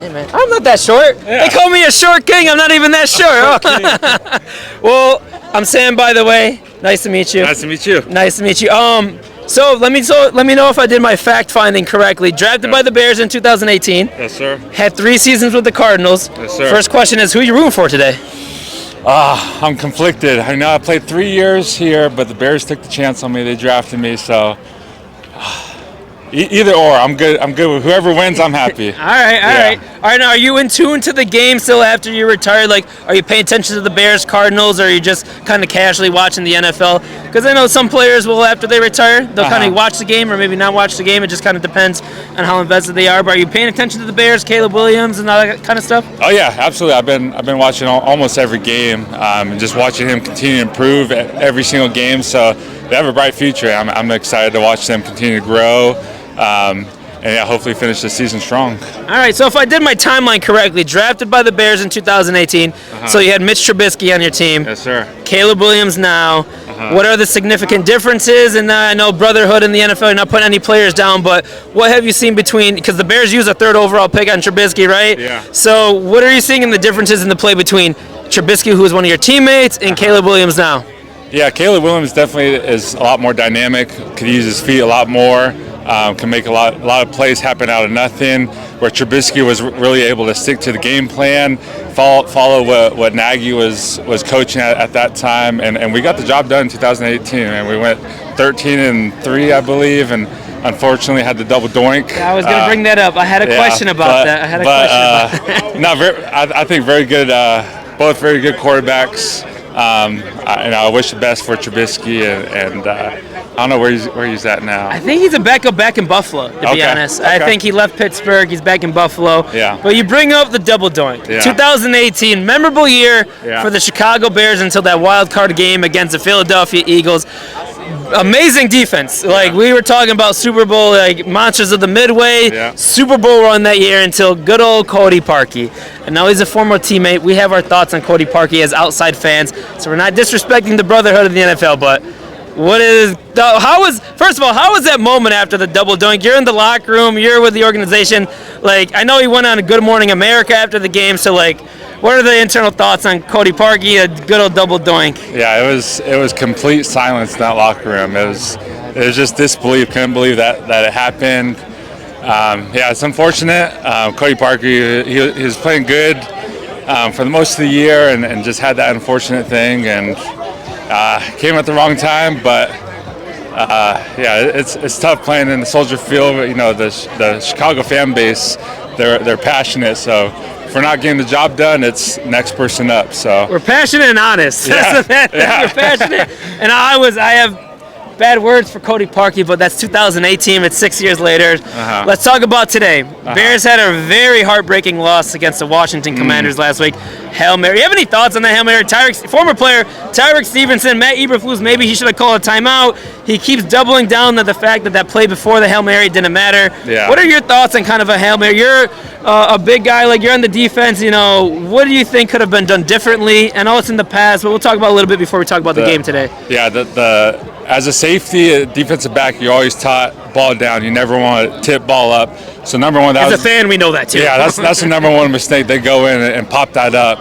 Hey, man. I'm not that short. Yeah. They call me a short king. I'm not even that short. Well, I'm Sam, by the way. Nice to meet you. Nice to meet you. Nice to meet you. So let me know if I did my fact finding correctly. Drafted by the Bears in 2018. Yes, sir. Had 3 seasons with the Cardinals. Yes, sir. First question is, who are you rooting for today? I'm conflicted. I know I played 3 years here, but the Bears took the chance on me. They drafted me, so either or. I'm good. I'm good with whoever wins. I'm happy. All right. Now, are you in tune to the game still after you retired? Like, are you paying attention to the Bears, Cardinals, or are you just kind of casually watching the NFL? Because I know some players will, after they retire, they'll kind of watch the game or maybe not watch the game. It just kind of depends on how invested they are. But are you paying attention to the Bears, Caleb Williams, and all that kind of stuff? Oh yeah, absolutely. I've been watching almost every game and just watching him continue to improve at every single game. So they have a bright future. I'm excited to watch them continue to grow. And yeah, hopefully finish the season strong. All right, so if I did my timeline correctly, drafted by the Bears in 2018, so you had Mitch Trubisky on your team. Yes, sir. Caleb Williams now. What are the significant differences? And I know brotherhood in the NFL, you're not putting any players down, but what have you seen between, because the Bears use a 3rd overall pick on Trubisky, right? Yeah. So what are you seeing in the differences in the play between Trubisky, who is one of your teammates, and Caleb Williams now? Yeah, Caleb Williams definitely is a lot more dynamic, could use his feet a lot more. Can make a lot of plays happen out of nothing, where Trubisky was really able to stick to the game plan, follow what Nagy was coaching at that time, and we got the job done in 2018, and we went 13-3, I believe, and unfortunately had the double doink. Yeah, I was going to bring that up. I had a question about that. I think very good, both very good quarterbacks. And I wish the best for Trubisky, and I don't know where he's at now. I think he's a backup back in Buffalo, to be honest. Okay. I think he left Pittsburgh. He's back in Buffalo. Yeah. But you bring up the double doink. Yeah. 2018, memorable year for the Chicago Bears until that wild card game against the Philadelphia Eagles. Amazing defense. Like, we were talking about Super Bowl, like, monsters of the Midway, Super Bowl run that year until good old Cody Parkey. And now he's a former teammate. We have our thoughts on Cody Parkey as outside fans, so we're not disrespecting the brotherhood of the NFL, but first of all, how was that moment after the double doink? You're in the locker room, you're with the organization. Like, I know he went on a Good Morning America after the game, so, like, what are the internal thoughts on Cody Parkey, a good old double doink? Yeah, it was complete silence in that locker room. It was just disbelief. Couldn't believe that it happened. Yeah, it's unfortunate. Cody Parkey, he was playing good for the most of the year, and just had that unfortunate thing, and came at the wrong time. But yeah, it's tough playing in the Soldier Field. You know, the Chicago fan base, they're passionate, so if we're not getting the job done, it's next person up. So we're passionate and honest. Yeah. We're passionate, and I have bad words for Cody Parkey, but that's 2018. It's 6 years later. Let's talk about today. Bears had a very heartbreaking loss against the Washington Commanders last week. Hail Mary. You have any thoughts on the Hail Mary? Former player Tyreek Stevenson, Matt Eberflus, maybe he should have called a timeout. He keeps doubling down on the fact that play before the Hail Mary didn't matter. Yeah. What are your thoughts on kind of a Hail Mary? You're a big guy, like, you're on the defense. You know, what do you think could have been done differently? I know it's in the past, but we'll talk about it a little bit before we talk about the game today. Yeah, as a safety, a defensive back, you're always taught ball down. You never want to tip ball up. So number one, as a fan, we know that too. Yeah, that's the number one mistake. They go in and pop that up,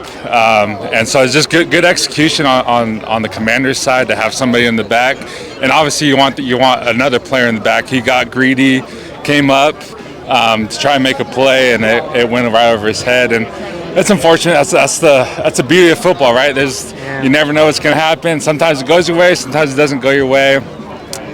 and so it's just good execution on the Commander's side to have somebody in the back, and obviously you want another player in the back. He got greedy, came up to try and make a play, and it went right over his head, and it's unfortunate. That's the beauty of football, right? You never know what's going to happen. Sometimes it goes your way, sometimes it doesn't go your way,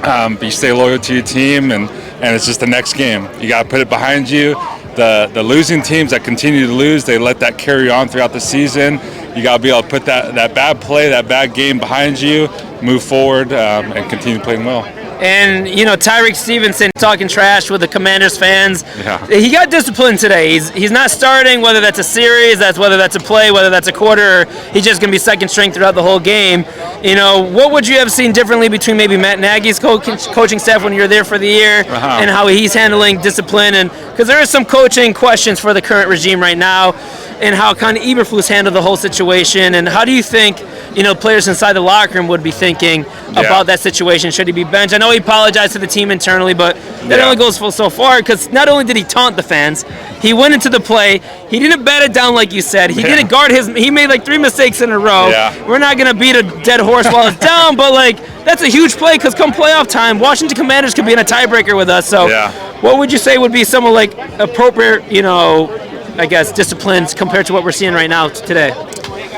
but you stay loyal to your team, and it's just the next game. You got to put it behind you. The losing teams that continue to lose, they let that carry on throughout the season. You got to be able to put that bad play, that bad game behind you, move forward, and continue playing well. And, you know, Tyreek Stevenson talking trash with the Commanders fans. Yeah. He got disciplined today. He's not starting, whether that's a series, whether that's a play, whether that's a quarter, or he's just going to be second string throughout the whole game. You know, what would you have seen differently between maybe Matt Nagy's coaching staff when you were there for the year and how he's handling discipline? And because there is some coaching questions for the current regime right now. and how kind of Eberflus handled the whole situation, and how do you think players inside the locker room would be thinking about that situation? Should he be benched? I know he apologized to the team internally, but that only goes so far, because not only did he taunt the fans, he went into the play, he didn't bat it down like you said, he didn't guard he made like 3 mistakes in a row. We're not going to beat a dead horse while it's down, but like that's a huge play, because come playoff time, Washington Commanders could be in a tiebreaker with us. So what would you say would be some of like appropriate, I guess, disciplines compared to what we're seeing right now today?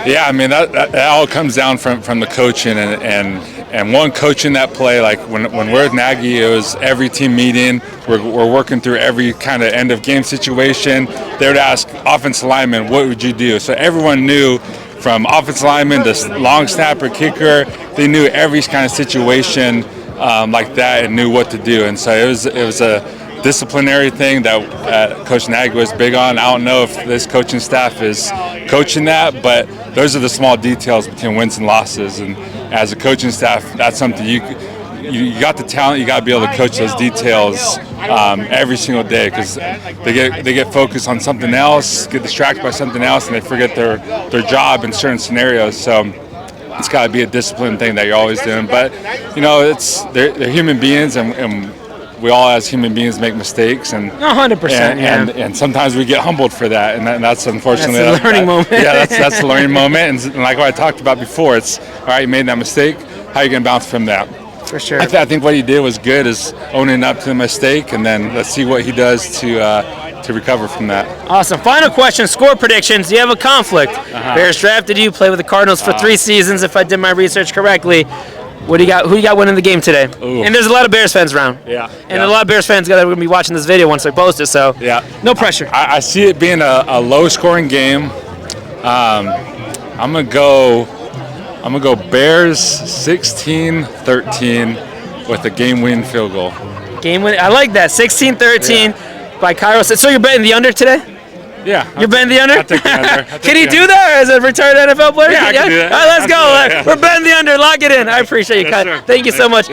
Yeah, I mean that all comes down from the coaching and one coaching that play. Like when we're with Nagy, it was every team meeting. We're working through every kind of end of game situation. They would ask offensive linemen, "What would you do?" So everyone knew, from offensive lineman to long snapper, kicker. They knew every kind of situation like that and knew what to do. And so it was a disciplinary thing that Coach Nagy was big on. I don't know if this coaching staff is coaching that, but those are the small details between wins and losses. And as a coaching staff, that's something you got the talent. You got to be able to coach those details every single day, because they get focused on something else, get distracted by something else, and they forget their job in certain scenarios. So it's got to be a discipline thing that you're always doing. But they're human beings, and we all as human beings make mistakes, and 100%, and sometimes we get humbled for that, and that's unfortunately the learning moment. Yeah, that's the learning moment, and like what I talked about before, it's all right. You made that mistake. How are you going to bounce from that? For sure. I think what he did was good, is owning up to the mistake, and then let's see what he does to recover from that. Awesome. Final question: score predictions. Do you have a conflict? Bears drafted you. Played with the Cardinals for 3 seasons, if I did my research correctly. What do you got? Who you got winning the game today? Ooh. And there's a lot of Bears fans around. And a lot of Bears fans that are going to be watching this video once I post it. So no pressure. I see it being a low-scoring game. I'm gonna go Bears 16-13 with a game-winning field goal. Game-winning. I like that. 16-13 by Kylie. So you're betting the under today? Yeah. You're betting the under? I'll take the under. Can he do that as a retired NFL player? Yeah, I can do that. All right, let's go. We're betting the under. Lock it in. I appreciate you, Kylie. Thank you so much.